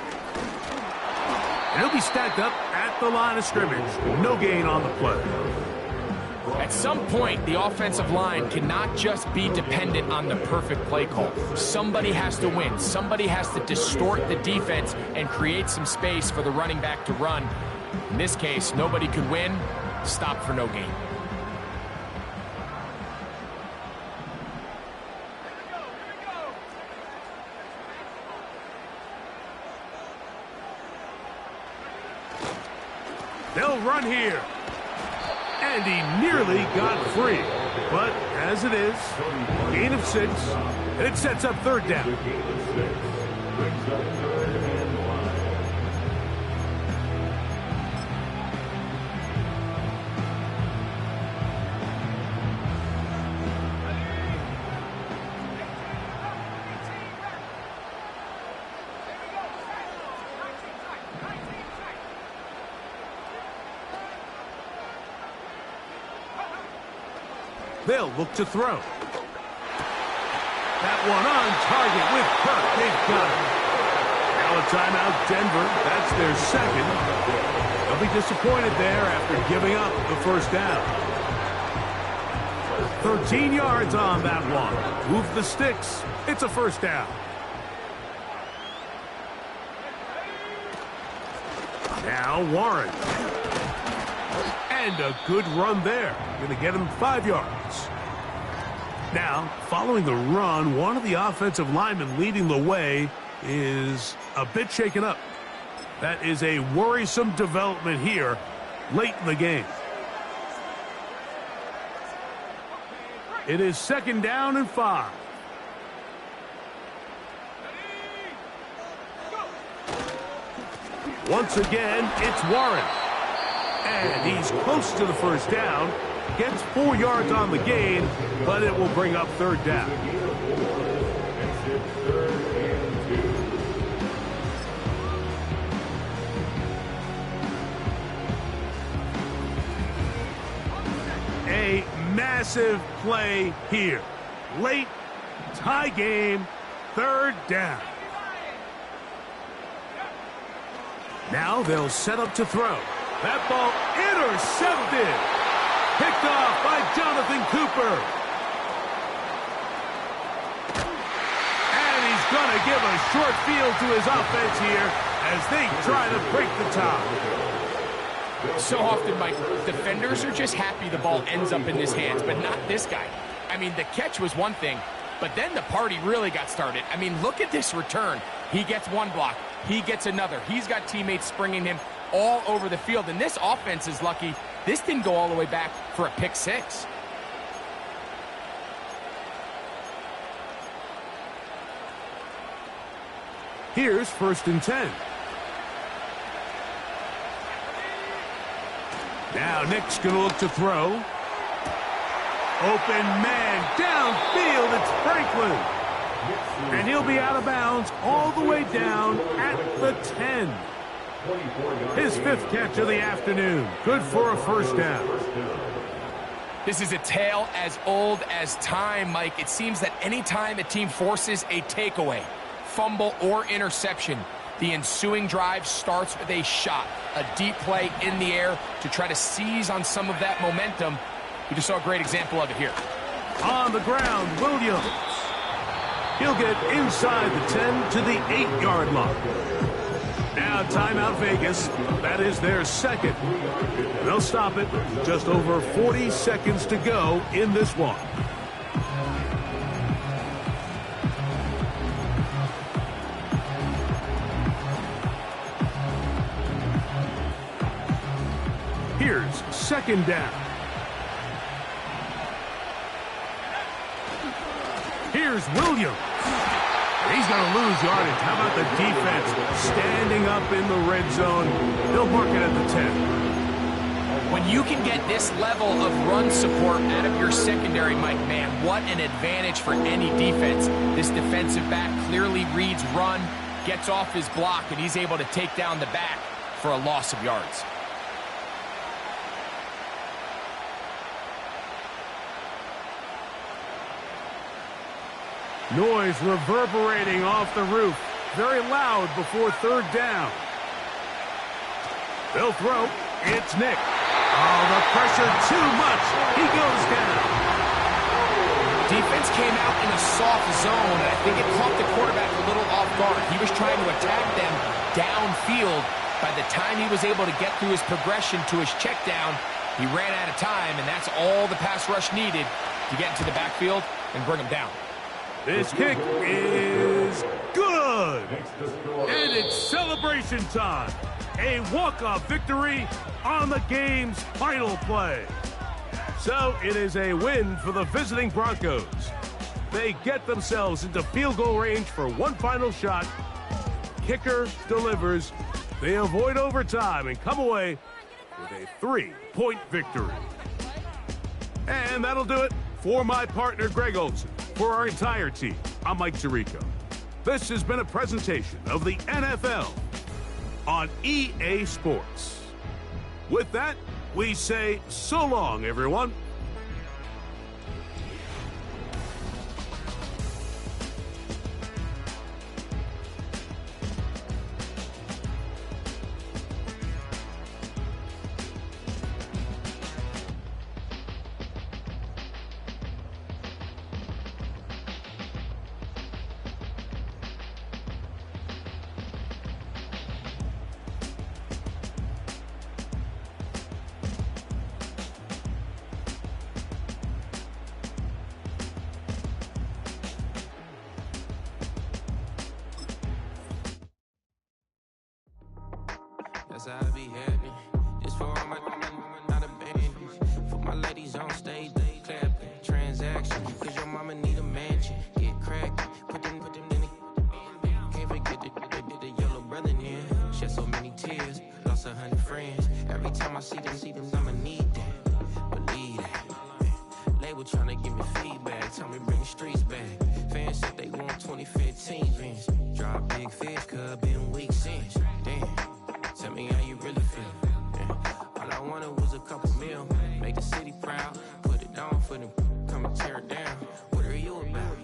And he'll be stacked up at the line of scrimmage. No gain on the play. At some point, the offensive line cannot just be dependent on the perfect play call. Somebody has to win. Somebody has to distort the defense and create some space for the running back to run. In this case, nobody could win. Stop for no gain. They'll run here. And he nearly got free. But as it is, gain of 6, and it sets up third down. They'll look to throw. That one on target with Kirk. They've got it. Now a timeout, Denver. That's their second. They'll be disappointed there after giving up the first down. 13 yards on that one. Move the sticks. It's a first down. Now Warren. And a good run there. Going to get him 5 yards. Now, following the run, one of the offensive linemen leading the way is a bit shaken up. That is a worrisome development here late in the game. It is 2nd down and 5. Once again, it's Warren. And he's close to the first down. Gets 4 yards on the gain, but it will bring up third down. A massive play here. Late, tie game, third down. Now they'll set up to throw. That ball intercepted. Picked off by Jonathan Cooper. And he's going to give a short field to his offense here as they try to break the tie. So often, Mike, defenders are just happy the ball ends up in his hands, but not this guy. I mean, the catch was one thing, but then the party really got started. I mean, look at this return. He gets one block. He gets another. He's got teammates springing him all over the field, and this offense is lucky this didn't go all the way back for a pick 6. Here's 1st and 10. Now Nick's going to look to throw. Open man downfield. It's Franklin. And he'll be out of bounds all the way down at the 10. His 5th catch of the afternoon. Good for a first down. This is a tale as old as time, Mike. It seems that anytime a team forces a takeaway, fumble, or interception, the ensuing drive starts with a shot, a deep play in the air to try to seize on some of that momentum. We just saw a great example of it here. On the ground, Williams. He'll get inside the 10 to the 8-yard line. Now timeout Vegas. That is their second. They'll stop it. Just over 40 seconds to go in this one. Here's 2nd down. Here's Williams. He's going to lose yardage. How about the defense standing up in the red zone? They'll mark it at the 10. When you can get this level of run support out of your secondary, Mike, man, what an advantage for any defense. This defensive back clearly reads run, gets off his block, and he's able to take down the back for a loss of yards. Noise reverberating off the roof. Very loud before third down. They'll throw. It's Nick. Oh, the pressure too much. He goes down. Defense came out in a soft zone, and I think it caught the quarterback a little off guard. He was trying to attack them downfield. By the time he was able to get through his progression to his check down, He ran out of time, and that's all the pass rush needed to get into the backfield and bring him down. This kick is good. And it's celebration time. A walk-off victory on the game's final play. So it is a win for the visiting Broncos. They get themselves into field goal range for one final shot. Kicker delivers. They avoid overtime and come away with a 3-point victory. And that'll do it for my partner, Greg Olsen. For our entire team, I'm Mike Tirico. This has been a presentation of the NFL on EA Sports. With that, we say so long, everyone. That's how I be happy. Just for all my not a baby. For my ladies on stage, they clapping. Transaction, cause your mama need a mansion. Get cracked, put them in the. Can't forget the yellow brother near. Shed so many tears, lost 100 friends. Every time I see them, I'ma need that. Believe that. Label tryna give me feedback, tell me bring the streets back. Fans said they want 2015 Vince. Drop big fish, cuz been weak since. Damn. Tell me how you really feel. Yeah. All I wanted was a couple mil. Make the city proud. Put it down for them. Come and tear it down. What are you about?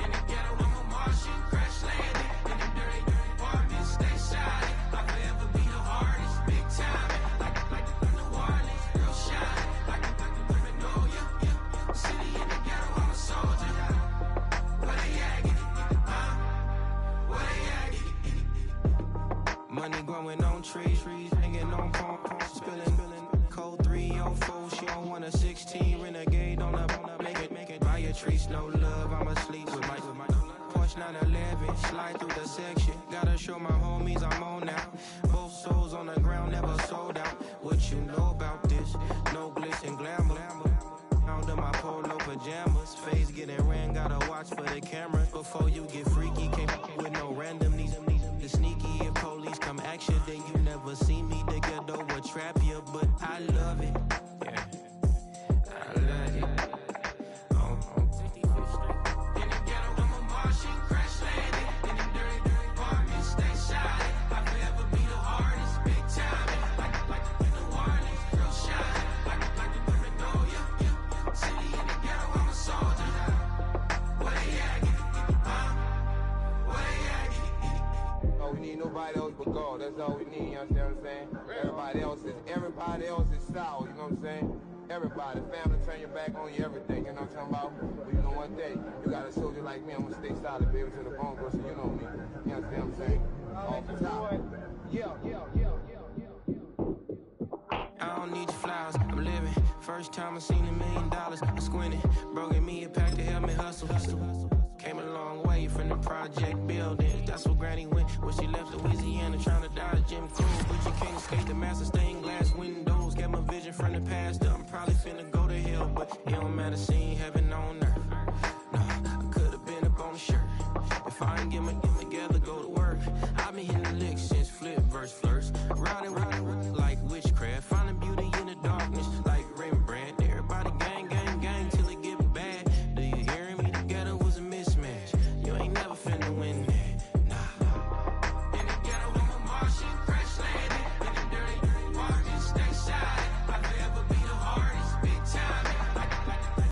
In the ghetto, I'm a Martian. Crash landing. In the dirty apartments. Stay shining. I'll forever be the hardest. Big time. Like the New Orleans. Real shine. Like the women know ya. Yeah. City in the ghetto, I'm a soldier. Where they at? Where they at? Money growing on trees, hanging on palm, spilling, code 304. She don't want a 16 renegade on a make it. Buy a trees, no love. I'm asleep with my Porsche 911. Slide through the section. Gotta show my homies I'm on now. Both souls on the ground, never sold out. What you know about this? No glitz and glamour. Under my polo pajamas, face getting ran. Gotta watch for the cameras before you get freaky. Came with no random needs. The sneaky if police come action, then you never see me. The ghetto will trap you, but I love it. Yeah, I love it. In the ghetto, I'm a Martian, crash landing. In the dirty apartments, stay shining. I'll forever be the hardest, big time. Like the New Orleans, real shine. Like the women know ya. Yeah. City in the ghetto, I'm a soldier. Where they at? Where they at? Oh, we need nobody else but God. That's all we need, you understand what I'm saying? Everybody else is sour, you know what I'm saying? Everybody, family, turn your back on you, everything, you know what I'm talking about? But you know one day, you got a soldier like me, I'm gonna stay solid, baby, to the bone, so you know me. You understand what I'm saying? Off the top. Yeah. I don't need your flowers, I'm living. First time I seen $1 million, I squinted. Bro, give me a pack to help me hustle.